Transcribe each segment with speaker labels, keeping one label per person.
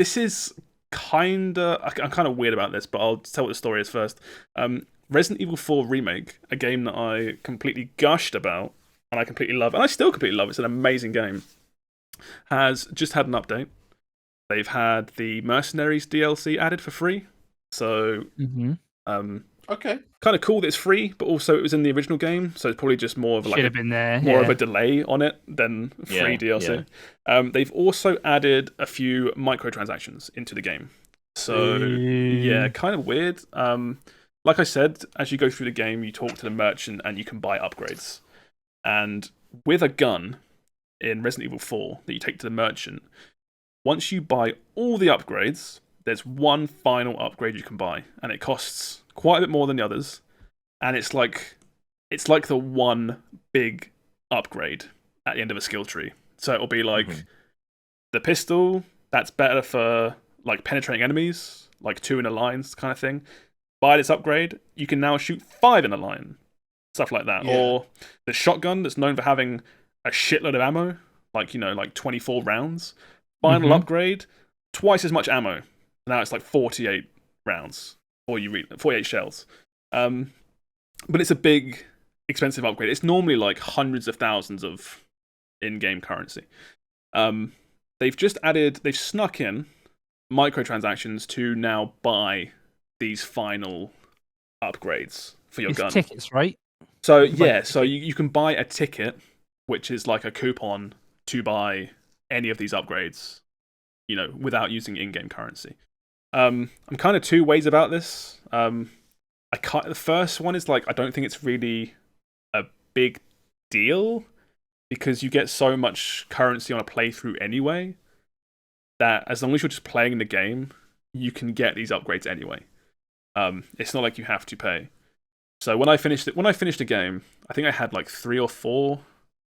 Speaker 1: this is I'm kind of weird about this, but I'll tell what the story is first. Resident Evil 4 Remake, a game that I completely gushed about, and I completely love, and I still completely love. It's an amazing game. Has just had an update. They've had the Mercenaries DLC added for free. So,
Speaker 2: Okay.
Speaker 1: kind of cool that it's free, but also it was in the original game, so it's probably just more of
Speaker 3: Should have been there.
Speaker 1: more of a delay on it than free DLC. They've also added a few microtransactions into the game. So, yeah, kind of weird. Like I said, as you go through the game, you talk to the merchant and you can buy upgrades. And with a gun in Resident Evil 4 that you take to the merchant, once you buy all the upgrades, there's one final upgrade you can buy, and it costs quite a bit more than the others. And it's like the one big upgrade at the end of a skill tree. So it'll be like the pistol, that's better for like penetrating enemies, like 2 in a line kind of thing. Buy this upgrade, you can now shoot 5 in a line. Stuff like that.
Speaker 2: Yeah.
Speaker 1: Or the shotgun that's known for having a shitload of ammo, like 24 rounds. Final upgrade, twice as much ammo. Now it's like 48 rounds, or 48 shells. But it's a big, expensive upgrade. It's normally like hundreds of thousands of in-game currency. They've snuck in microtransactions to now buy these final upgrades for your gun.
Speaker 3: Tickets, right?
Speaker 1: So you can buy a ticket, which is like a coupon to buy any of these upgrades, without using in-game currency. I'm kind of two ways about this. The first one is like, I don't think it's really a big deal because you get so much currency on a playthrough anyway that as long as you're just playing the game, you can get these upgrades anyway. It's not like you have to pay. So when I finished the game, I think I had like 3 or 4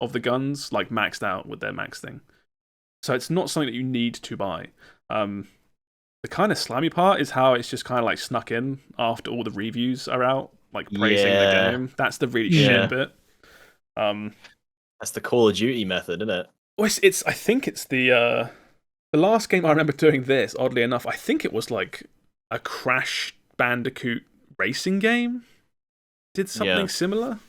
Speaker 1: of the guns like maxed out with their max thing. So it's not something that you need to buy. The kind of slammy part is how it's just kind of like snuck in after all the reviews are out, like praising the game. That's the really shit bit.
Speaker 4: That's the Call of Duty method, isn't it?
Speaker 1: Well, I think it's the last game I remember doing this. Oddly enough, I think it was like a Crash Bandicoot racing game. Did something similar,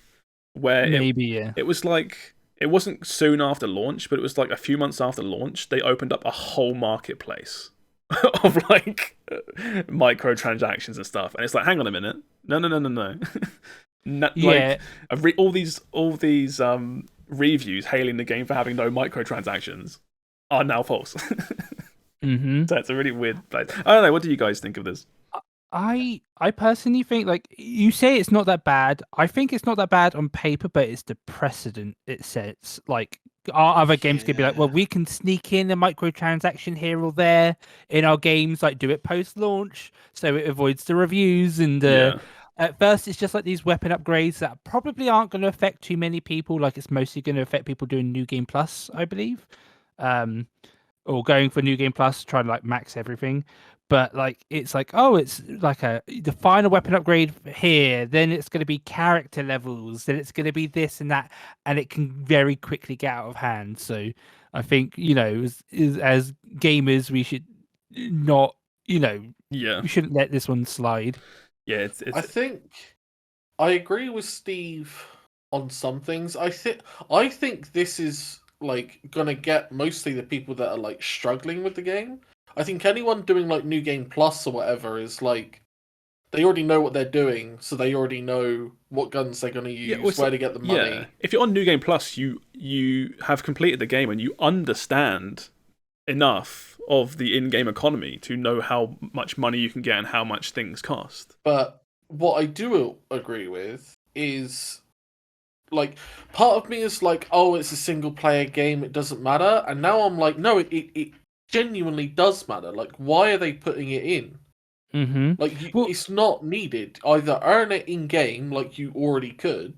Speaker 1: where it was like, it wasn't soon after launch, but it was like a few months after launch. They opened up a whole marketplace of like microtransactions and stuff, and it's like, hang on a minute, no. Like, all these reviews hailing the game for having no microtransactions are now false. So it's a really weird place. I don't know. What do you guys think of this?
Speaker 3: I personally think, like, you say it's not that bad. I think it's not that bad on paper, but it's the precedent it sets. Like, our other games could be like, well, we can sneak in a microtransaction here or there in our games, like do it post-launch, so it avoids the reviews. And at first, it's just like these weapon upgrades that probably aren't going to affect too many people. Like, it's mostly going to affect people doing New Game Plus, I believe, or going for New Game Plus, trying to like max everything. But like, it's like, oh, it's like the final weapon upgrade here. Then it's going to be character levels. Then it's going to be this and that, and it can very quickly get out of hand. So I think, as gamers, we should not, we shouldn't let this one slide.
Speaker 1: Yeah,
Speaker 2: I think I agree with Steve on some things. I think this is like gonna get mostly the people that are like struggling with the game. I think anyone doing like New Game Plus or whatever is like, they already know what they're doing, so they already know what guns they're going to use, where to get the money.
Speaker 1: Yeah. If you're on New Game Plus, you have completed the game and you understand enough of the in-game economy to know how much money you can get and how much things cost.
Speaker 2: But what I do agree with is, like, part of me is like, oh, it's a single-player game, it doesn't matter. And now I'm like, no, it genuinely does matter. Like, why are they putting it in? Like, it's not needed. Either earn it in game, like you already could,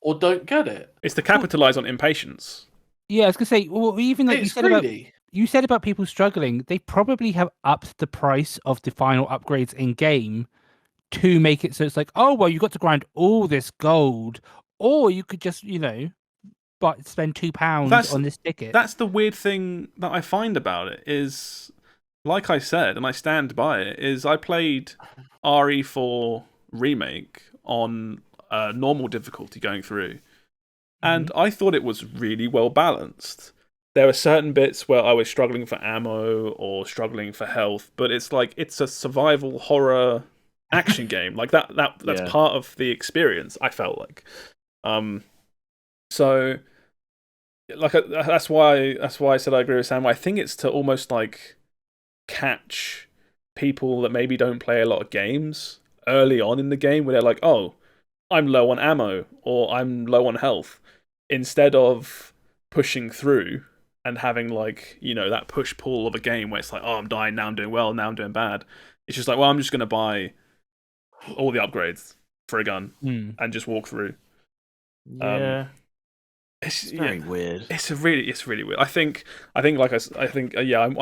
Speaker 2: or don't get it.
Speaker 1: It's to capitalize on impatience.
Speaker 3: Yeah, I was gonna say, well, even like you said about people struggling, they probably have upped the price of the final upgrades in game to make it so it's like, oh well, you got to grind all this gold, or you could just but spend £2 on this ticket.
Speaker 1: That's the weird thing that I find about it is like I said, and I stand by it, is I played RE4 Remake on normal difficulty going through, and I thought it was really well balanced. There were certain bits where I was struggling for ammo or struggling for health, but it's like it's a survival horror action game. Like that's
Speaker 4: Yeah.
Speaker 1: part of the experience. I felt like, so like that's why I said I agree with Sam. I think it's to almost like catch people that maybe don't play a lot of games early on in the game, where they're like, oh, I'm low on ammo or I'm low on health, instead of pushing through and having like, you know, that push pull of a game where it's like, oh, I'm dying, now I'm doing well, now I'm doing bad. It's just like, well, I'm just gonna buy all the upgrades for a gun and just walk through.
Speaker 4: Yeah. It's very weird.
Speaker 1: It's really weird. I think I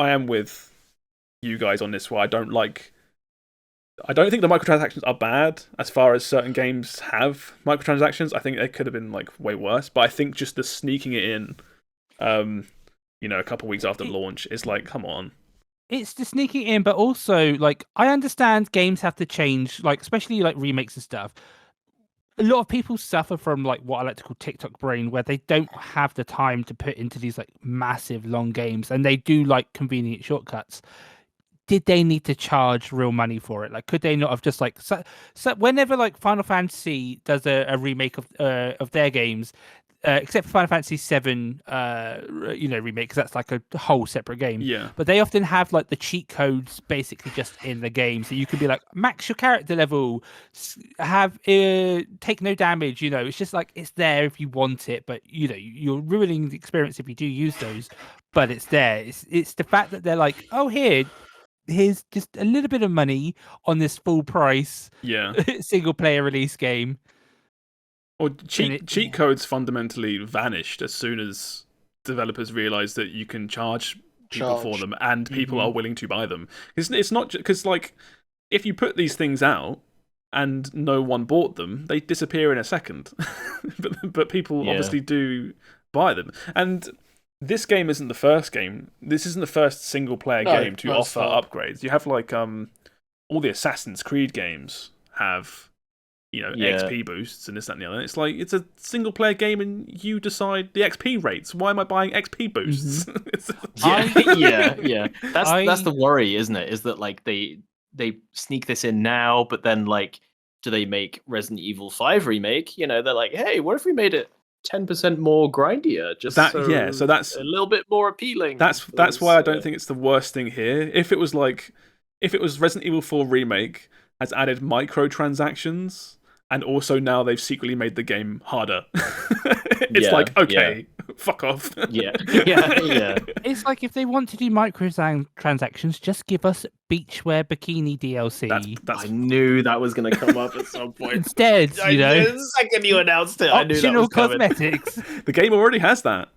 Speaker 1: am with you guys on this. Where I don't think the microtransactions are bad as far as certain games have microtransactions. I think they could have been like way worse. But I think just the sneaking it in, you know, a couple of weeks after launch is like, come on.
Speaker 3: It's the sneaking in, but also like I understand games have to change, like especially like remakes and stuff. A lot of people suffer from like what I like to call TikTok brain, where they don't have the time to put into these like massive long games, and they do like convenient shortcuts. Did they need to charge real money for it? Like, could they not have just like so whenever like Final Fantasy does a remake of their games, except for Final Fantasy VII, you know, remake, because that's like a whole separate game.
Speaker 1: Yeah.
Speaker 3: But they often have like the cheat codes basically just in the game, so you can be like max your character level, have take no damage. You know, it's just like it's there if you want it, but you know you're ruining the experience if you do use those. But it's there. It's the fact that they're like, oh here's just a little bit of money on this full price single player release game.
Speaker 1: Or cheat codes fundamentally vanished as soon as developers realized that you can charge people for them, and people are willing to buy them. It's not because like if you put these things out and no one bought them, they disappear in a second. but people obviously do buy them. And this game isn't the first game. This isn't the first single player game to offer upgrades. You have like all the Assassin's Creed games have, you know, XP boosts and this, that, and the other. It's like it's a single player game, and you decide the XP rates. Why am I buying XP boosts?
Speaker 4: Yeah. That's the worry, isn't it? Is that like they sneak this in now, but then like, do they make Resident Evil 5 remake? You know, they're like, hey, what if we made it 10% more grindier, just so that's a little bit more appealing.
Speaker 1: That's why I don't think it's the worst thing here. If it was Resident Evil 4 Remake has added microtransactions, and also now they've secretly made the game harder. It's like, okay, fuck off.
Speaker 4: Yeah.
Speaker 3: It's like if they want to do microtransactions, just give us beachwear bikini DLC.
Speaker 4: I knew that was going to come up at some point.
Speaker 3: Instead,
Speaker 4: the second you announced it, I knew that was coming.
Speaker 3: cosmetics.
Speaker 1: The game already has that.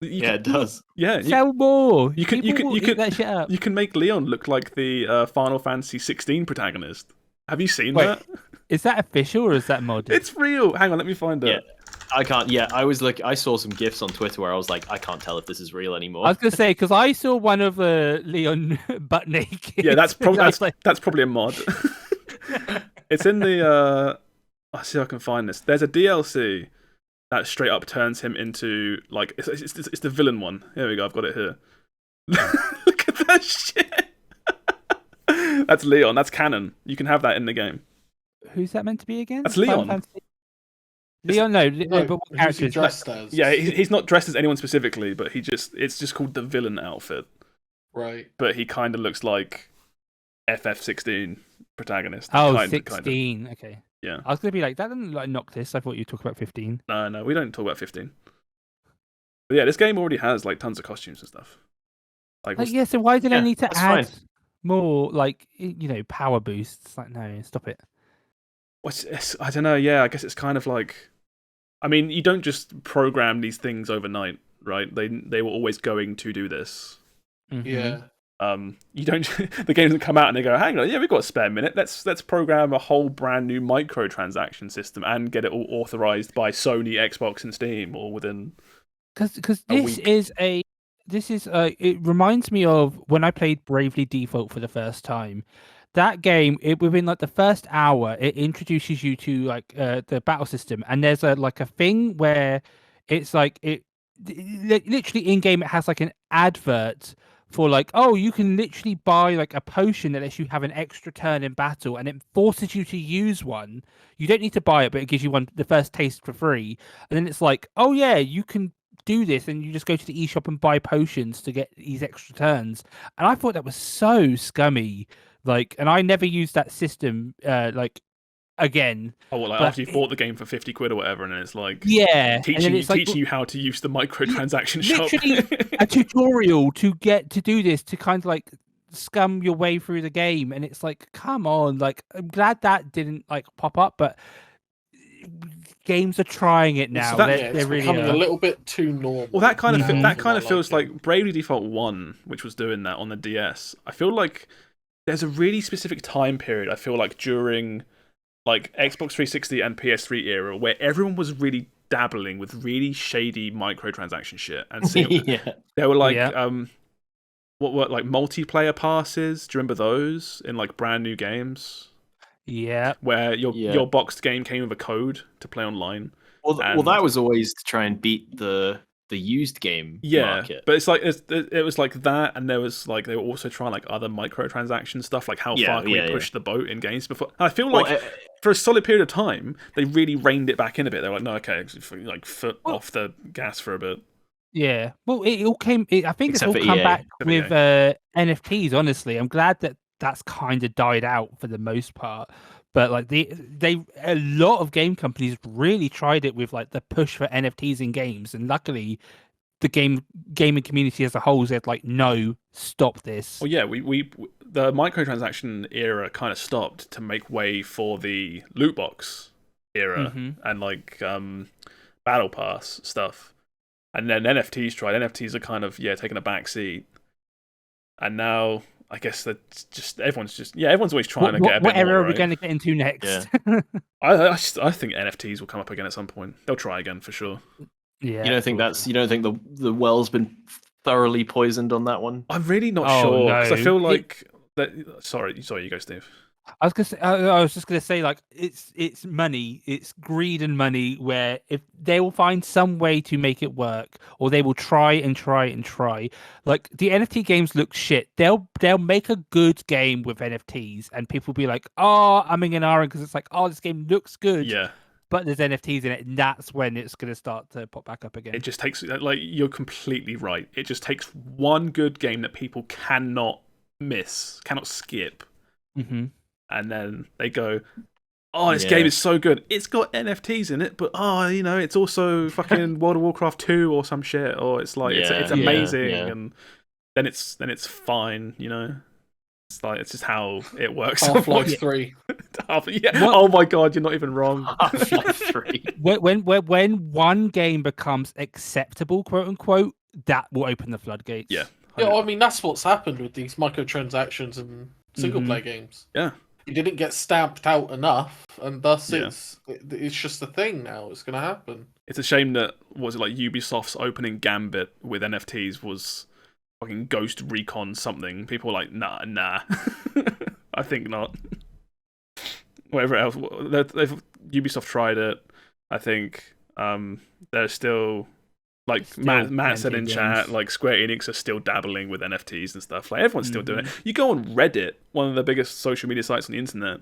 Speaker 4: It does.
Speaker 1: Yeah,
Speaker 3: sell more.
Speaker 1: You can that shit up. You can make Leon look like the Final Fantasy 16 protagonist. Have you seen that?
Speaker 3: Is that official or is that modded?
Speaker 1: It's real. Hang on, let me find it.
Speaker 4: Yeah, I can't. Yeah, I saw some GIFs on Twitter where I was like, I can't tell if this is real anymore.
Speaker 3: I was gonna say because I saw one of Leon butt naked.
Speaker 1: Yeah, that's probably a mod. It's in the. I'll see if I can find this. There's a DLC that straight up turns him into like it's the villain one. Here we go. I've got it here. Look at that shit. That's Leon. That's canon. You can have that in the game.
Speaker 3: Who's that meant to be again?
Speaker 1: That's Leon.
Speaker 3: Leon, no, but what character is
Speaker 2: dressed as?
Speaker 1: Yeah, he's not dressed as anyone specifically, but it's just called the villain outfit.
Speaker 2: Right.
Speaker 1: But he kind of looks like FF16 protagonist.
Speaker 3: Oh, 16. Okay.
Speaker 1: Yeah.
Speaker 3: I was going to be like, that doesn't like Noctis. I thought you talk about 15.
Speaker 1: No, we don't talk about 15. But yeah, this game already has like tons of costumes and stuff.
Speaker 3: So why did I need to add more like, you know, power boosts? Like, no, stop it.
Speaker 1: I don't know. Yeah, I guess it's kind of like, I mean, you don't just program these things overnight, right? They were always going to do this.
Speaker 3: Mm-hmm.
Speaker 2: Yeah.
Speaker 1: You don't. The game doesn't come out and they go, "Hang on, yeah, we've got a spare minute. Let's program a whole brand new microtransaction system and get it all authorized by Sony, Xbox, and Steam, all within."
Speaker 3: Because this is it reminds me of when I played Bravely Default for the first time. That game, within like the first hour, it introduces you to like the battle system, and there's a thing where it's like literally in game it has like an advert for like, oh, you can literally buy like a potion that lets you have an extra turn in battle, and it forces you to use one. You don't need to buy it, but it gives you the first taste for free. And then it's like, oh yeah, you can do this, and you just go to the eShop and buy potions to get these extra turns. And I thought that was so scummy. Like, and I never used that system again.
Speaker 1: Oh, well, like after you bought the game for 50 quid or whatever, and then it's like teaching you how to use the microtransaction shop.
Speaker 3: Literally a tutorial to get to do this, to kind of like scum your way through the game, and it's like, come on. Like, I'm glad that didn't like pop up, but games are trying it now.
Speaker 2: It's really becoming a little bit too normal.
Speaker 1: Well, that kind of feels like Bravely Default 1, which was doing that on the DS. I feel like there's a really specific time period, I feel like, during like Xbox 360 and PS3 era, where everyone was really dabbling with really shady microtransaction shit. And there were like what were like multiplayer passes? Do you remember those in like brand new games?
Speaker 3: Yeah.
Speaker 1: Where your boxed game came with a code to play online.
Speaker 4: Well, that was always to try and beat the used game market.
Speaker 1: But it's like it was like that, and there was like they were also trying like other microtransaction stuff, like how far can we push the boat in games before. And I feel like for a solid period of time, they really reined it back in a bit. They were like, no, okay, like foot off the gas for a bit.
Speaker 3: Yeah, well, it all came. I think it's all come back with NFTs. Honestly, I'm glad that that's kind of died out for the most part. But like a lot of game companies really tried it with like the push for NFTs in games, and luckily, the gaming community as a whole said like, no, stop this.
Speaker 1: Well, yeah, the microtransaction era kind of stopped to make way for the loot box era and like battle pass stuff, and then NFTs tried. NFTs are kind of taking a back seat, and now I guess that everyone's always trying to get a bit more. What
Speaker 3: era are we going to get into next?
Speaker 1: Yeah. I think NFTs will come up again at some point. They'll try again for sure.
Speaker 4: Yeah. You don't think the well's been thoroughly poisoned on that one?
Speaker 1: I'm really not sure, because I feel like that. Sorry, you go, Steve.
Speaker 3: I was just gonna say, like, it's money, it's greed and money. Where if they will find some way to make it work, or they will try and try and try. Like the NFT games look shit. They'll make a good game with NFTs, and people will be like, oh, I'm in an iron because it's like, oh, this game looks good.
Speaker 1: Yeah.
Speaker 3: But there's NFTs in it, and that's when it's going to start to pop back up again.
Speaker 1: It just takes, like, you're completely right. It just takes one good game that people cannot miss, cannot skip.
Speaker 3: Mm-hmm.
Speaker 1: And then they go, oh, this game is so good. It's got NFTs in it, but it's also fucking World of Warcraft 2 or some shit, or it's like it's amazing, and then it's fine, It's like it's just how it works.
Speaker 2: Half-Life 3.
Speaker 1: Oh my god, you're not even wrong.
Speaker 4: Half-Life 3.
Speaker 3: When one game becomes acceptable, quote unquote, that will open the floodgates.
Speaker 1: Yeah.
Speaker 2: Yeah, I mean that's what's happened with these microtransactions and single player games.
Speaker 1: Yeah.
Speaker 2: It didn't get stamped out enough, and thus it's just a thing now. It's going to happen.
Speaker 1: It's a shame that Ubisoft's opening gambit with NFTs was fucking Ghost Recon something. People were like, nah. I think not. Whatever else, Ubisoft tried it. I think there's still. Like Matt said in chat, like Square Enix are still dabbling with NFTs and stuff. Like everyone's still doing it. You go on Reddit, one of the biggest social media sites on the internet,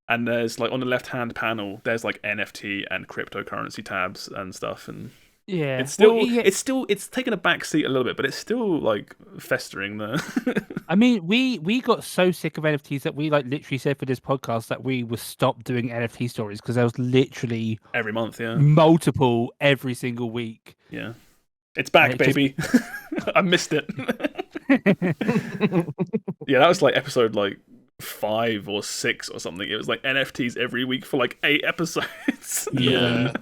Speaker 1: and there's like on the left-hand panel, there's like NFT and cryptocurrency tabs and stuff, and it's still it's taken a back seat a little bit, but it's still like festering there.
Speaker 3: I mean, we got so sick of NFTs that we like literally said for this podcast that we would stop doing NFT stories because there was literally
Speaker 1: every month,
Speaker 3: multiple every single week.
Speaker 1: Yeah. It's back, baby. I missed it. Yeah, that was like episode like 5 or 6 or something. It was like NFTs every week for like 8 episodes.
Speaker 4: Yeah.